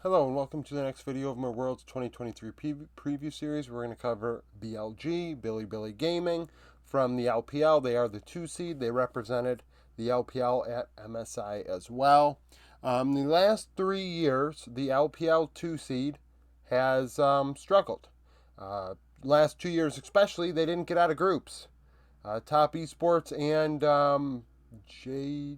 Hello and welcome to the next video of my World's 2023 preview series. We're going to cover BLG, Bilibili Gaming, from the LPL. They are the 2 seed. They represented the LPL at MSI as well. The last 3 years, the LPL 2 seed has struggled. Last 2 years especially, they didn't get out of groups. Top Esports and J...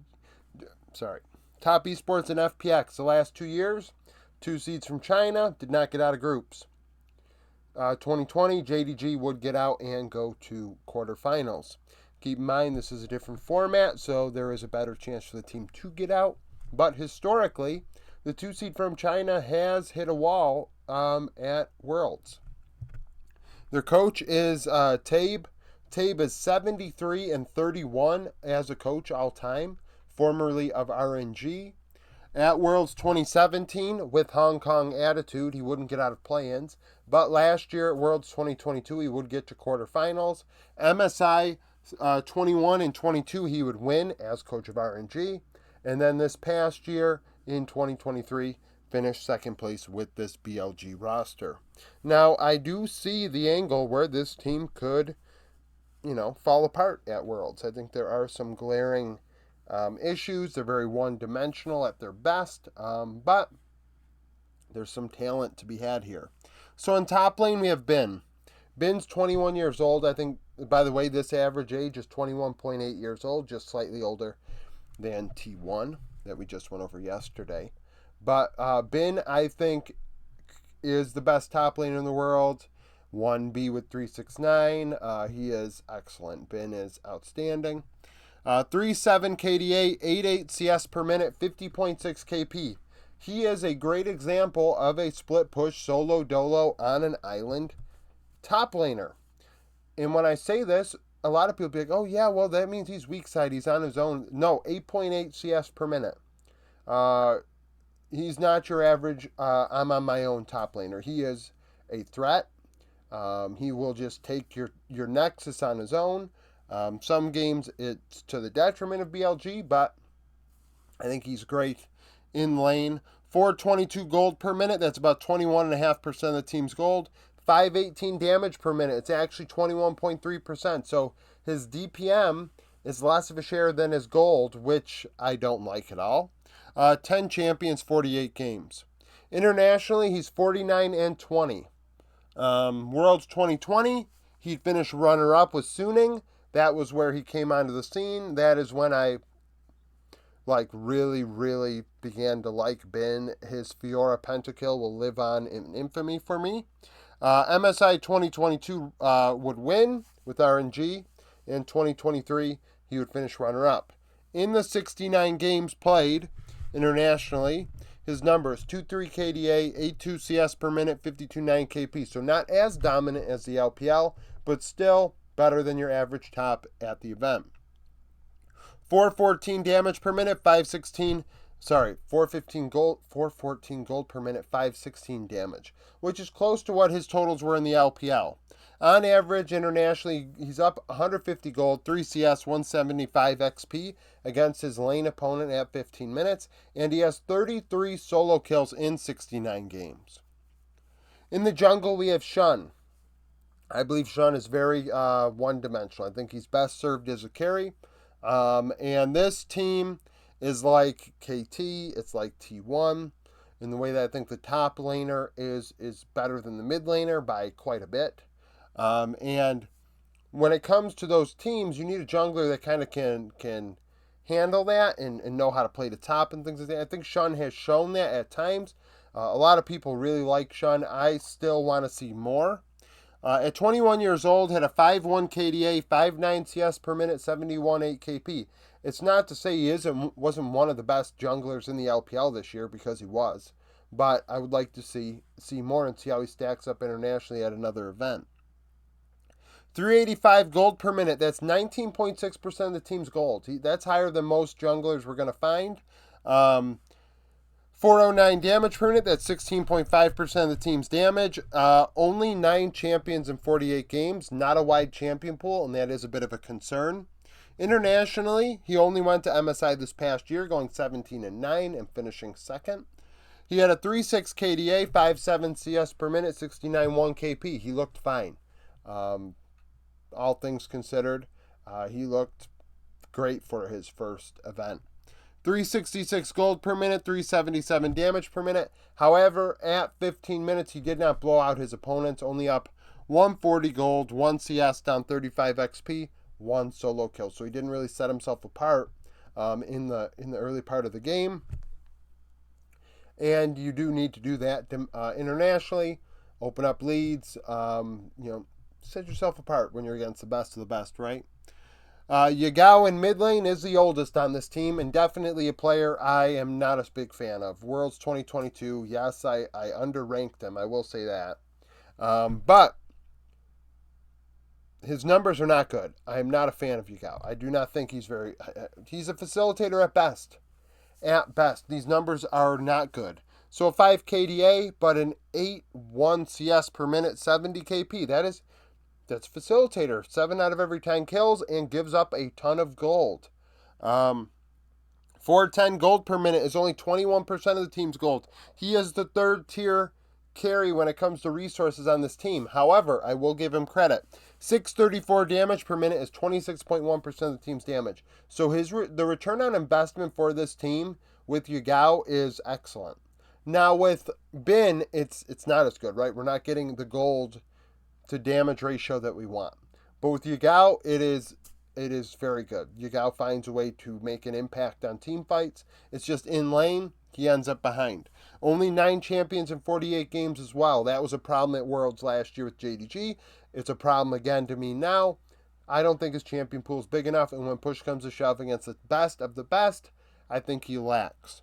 Sorry. Top Esports and FPX the last 2 years. 2 seeds from China did not get out of groups. 2020, JDG would get out and go to quarterfinals. Keep in mind, this is a different format, so there is a better chance for the team to get out. But historically, the 2 seed from China has hit a wall at Worlds. Their coach is Tabe. Tabe is 73-31 as a coach all time, formerly of RNG. At Worlds 2017, with Hong Kong attitude, he wouldn't get out of play-ins. But last year at Worlds 2022, he would get to quarterfinals. MSI 21 and 22, he would win as coach of RNG. And then this past year, in 2023, finished second place with this BLG roster. Now, I do see the angle where this team could, fall apart at Worlds. I think there are some glaring issues. They're very one-dimensional at their best, but there's some talent to be had here. So in top lane, we have Bin. Bin's 21 years old. I think, by the way, this average age is 21.8 years old, just slightly older than T1 that we just went over yesterday. But Bin, I think, is the best top laner in the world. 1B with 369. He is excellent. Bin is outstanding. 3.7 KDA, 8.8 CS per minute, 50.6 KP. He is a great example of a split push solo dolo on an island top laner. And when I say this, a lot of people be like, oh yeah, well that means he's weak side, he's on his own. No, 8.8 CS per minute. He's not your average, I'm on my own top laner. He is a threat. He will just take your Nexus on his own. Some games it's to the detriment of BLG, but I think he's great in lane. 422 gold per minute, that's about 21.5% of the team's gold. 518 damage per minute, it's actually 21.3%. So his DPM is less of a share than his gold, which I don't like at all. 10 champions, 48 games. Internationally, he's 49-20. Worlds 2020, he finished runner-up with Suning. That was where he came onto the scene. That is when I really, really began to like Bin. His Fiora pentakill will live on in infamy for me. MSI 2022 would win with RNG. In 2023, he would finish runner-up. In the 69 games played internationally, his numbers, 2.3 KDA, 8.2 CS per minute, 52.9 KP. So not as dominant as the LPL, but still better than your average top at the event. 414 damage per minute, 414 gold per minute, 516 damage, which is close to what his totals were in the LPL. On average, internationally, he's up 150 gold, 3 CS, 175 XP against his lane opponent at 15 minutes, and he has 33 solo kills in 69 games. In the jungle, we have Shun. I believe Shun is very one-dimensional. I think he's best served as a carry. And this team is like KT, it's like T1, in the way that I think the top laner is better than the mid laner by quite a bit. And when it comes to those teams, you need a jungler that kind of can handle that and know how to play the top and things like that. I think Shun has shown that at times. A lot of people really like Shun. I still want to see more. At 21 years old, had a 5.1 KDA, 5.9 CS per minute, 71.8 KP. It's not to say he wasn't one of the best junglers in the LPL this year, because he was. But I would like to see more and see how he stacks up internationally at another event. 385 gold per minute, that's 19.6% of the team's gold. That's higher than most junglers we're going to find. 409 damage per minute, that's 16.5% of the team's damage. Only 9 champions in 48 games, not a wide champion pool, and that is a bit of a concern. Internationally, he only went to MSI this past year, going 17-9 and finishing second. He had a 3.6 KDA, 5.7 CS per minute, 69.1 KP. He looked fine. All things considered, he looked great for his first event. 366 gold per minute, 377 damage per minute. However, at 15 minutes, he did not blow out his opponents, only up 140 gold, 1 CS, down 35 XP, 1 solo kill. So he didn't really set himself apart in the early part of the game. And you do need to do that internationally, open up leads, set yourself apart when you're against the best of the best, right? Yagao in mid lane is the oldest on this team and definitely a player I am not a big fan of. Worlds 2022, yes, I underranked him, I will say that. But his numbers are not good. I am not a fan of Yagao. I do not think he's he's a facilitator at best. At best, these numbers are not good. So a 5 KDA, but an 8.1 CS per minute, 70 KP. That's facilitator. 7 out of every 10 kills and gives up a ton of gold. 410 gold per minute is only 21% of the team's gold. He is the third tier carry when it comes to resources on this team. However, I will give him credit. 634 damage per minute is 26.1% of the team's damage. So the return on investment for this team with Yagao is excellent. Now with Bin, it's not as good, right? We're not getting the gold to damage ratio that we want. But with Yagao, it is very good. Yagao finds a way to make an impact on team fights. It's just in lane, he ends up behind. Only 9 champions in 48 games as well. That was a problem at Worlds last year with JDG. It's a problem again to me now. I don't think his champion pool is big enough, and when push comes to shove against the best of the best, I think he lacks.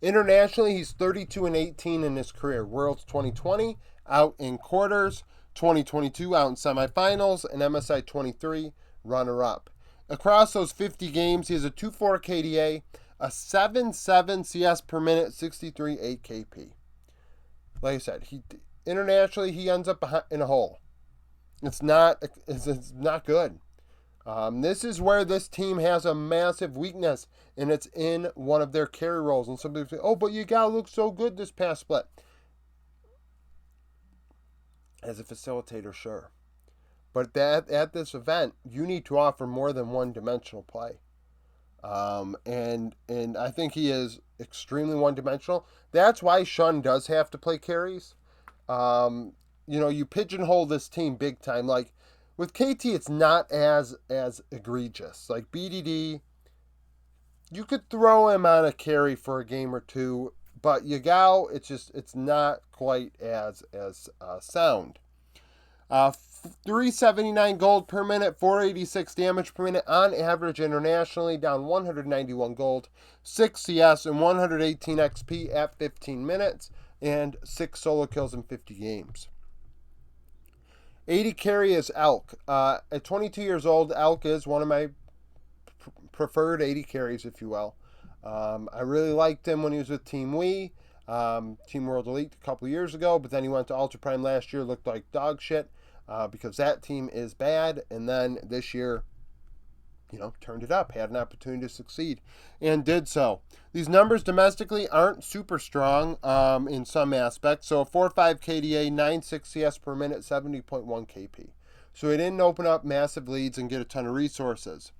Internationally, he's 32-18 in his career. Worlds 2020, out in quarters. 2022, out in semifinals. And MSI 23, runner-up. Across those 50 games, he has a 2.4 KDA, a 7.7 CS per minute, 63.8 KP. Like I said, internationally, he ends up in a hole. It's not good. This is where this team has a massive weakness, and it's in one of their carry roles. And some people say, oh, but Yagao looked so good this past split. As a facilitator, sure. But at this event, you need to offer more than one-dimensional play. And I think he is extremely one-dimensional. That's why Shun does have to play carries. You pigeonhole this team big time. Like, with KT, it's not as egregious. Like, BDD, you could throw him on a carry for a game or two, but Yagao, it's not quite as sound. 379 gold per minute, 486 damage per minute on average internationally, down 191 gold, 6 CS and 118 XP at 15 minutes, and 6 solo kills in 50 games. 80 carry is Elk. At 22 years old, Elk is one of my preferred 80 carries, if you will. I really liked him when he was with Team Wii, Team World Elite a couple years ago, but then he went to Ultra Prime last year, looked like dog shit. Because that team is bad, and then this year, turned it up, had an opportunity to succeed, and did so. These numbers domestically aren't super strong in some aspects. So a 4.5 KDA, 9.6 CS per minute, 70.1 KP. So he didn't open up massive leads and get a ton of resources.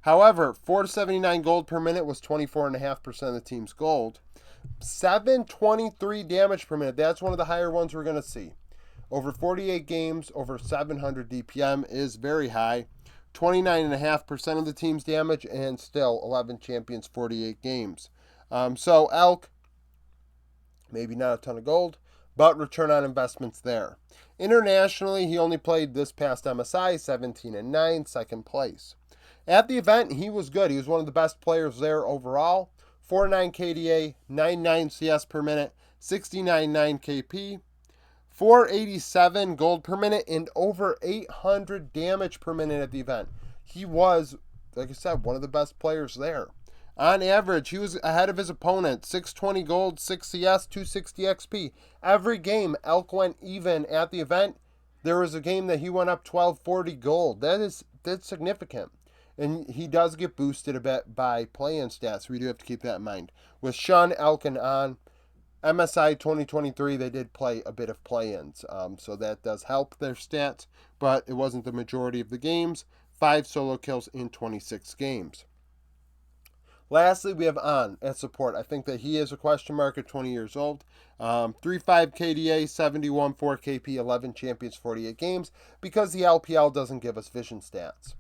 However, 479 gold per minute was 24.5% of the team's gold. 723 damage per minute, that's one of the higher ones we're going to see. Over 48 games, over 700 DPM is very high. 29.5% of the team's damage, and still 11 champions, 48 games. So Elk, maybe not a ton of gold, but return on investment's there. Internationally, he only played this past MSI, 17-9, second place. At the event, he was good. He was one of the best players there overall. 4.9 KDA, 9.9 CS per minute, 69.9 KP. 487 gold per minute, and over 800 damage per minute at the event. He was, like I said, one of the best players there. On average, he was ahead of his opponent. 620 gold, 6 CS, 260 XP. Every game, Elk went even at the event. There was a game that he went up 1240 gold. That's significant. And he does get boosted a bit by play-in stats. We do have to keep that in mind. With Shun, Elk, and On, MSI 2023, they did play a bit of play-ins, so that does help their stats, but it wasn't the majority of the games. 5 solo kills in 26 games. Lastly, we have On at support. I think that he is a question mark at 20 years old. 3.5 KDA, 71 4 KP, 11 champions, 48 games, because the LPL doesn't give us vision stats,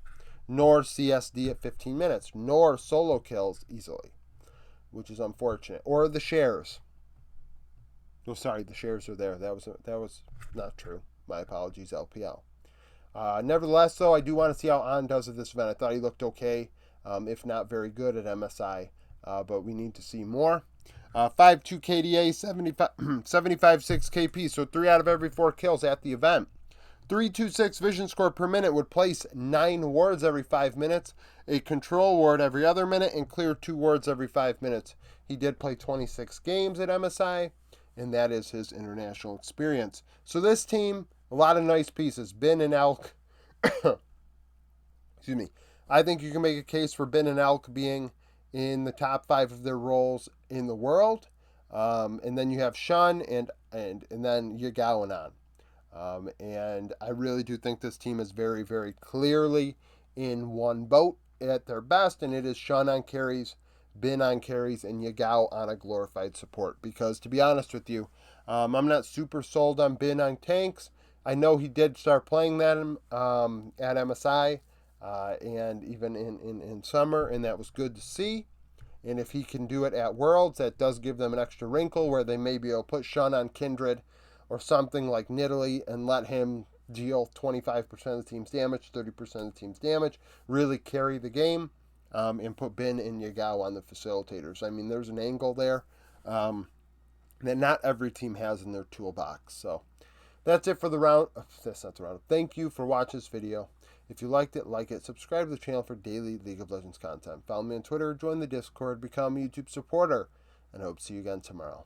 nor CSD at 15 minutes, nor solo kills easily, which is unfortunate. Or the shares. Oh, sorry, the shares are there. That was not true. My apologies, LPL. Nevertheless, though, I do want to see how On does at this event. I thought he looked okay, if not very good at MSI, but we need to see more. 5.2 KDA, 75.6 KP, so 3 out of every 4 kills at the event. 326 vision score per minute, would place 9 wards every 5 minutes, a control ward every other minute, and clear 2 wards every 5 minutes. He did play 26 games at MSI, and that is his international experience. So this team, a lot of nice pieces. Bin and Elk. Excuse me. I think you can make a case for Bin and Elk being in the top 5 of their roles in the world. And then you have Shun and then Yagao and On. And I really do think this team is very, very clearly in one boat at their best, and it is Shun on carries, Bin on carries, and Yagao on a glorified support. Because to be honest with you, I'm not super sold on Bin on tanks. I know he did start playing that at MSI and even in summer, and that was good to see. And if he can do it at Worlds, that does give them an extra wrinkle where they may be able to put Shun on Kindred or something like Nidalee and let him deal 25% of the team's damage, 30% of the team's damage, really carry the game, and put Bin and Yagao on the facilitators. I mean, there's an angle there that not every team has in their toolbox. So that's it for the round. That's not the round. Thank you for watching this video. If you liked it, like it. Subscribe to the channel for daily League of Legends content. Follow me on Twitter, join the Discord, become a YouTube supporter, and I hope to see you again tomorrow.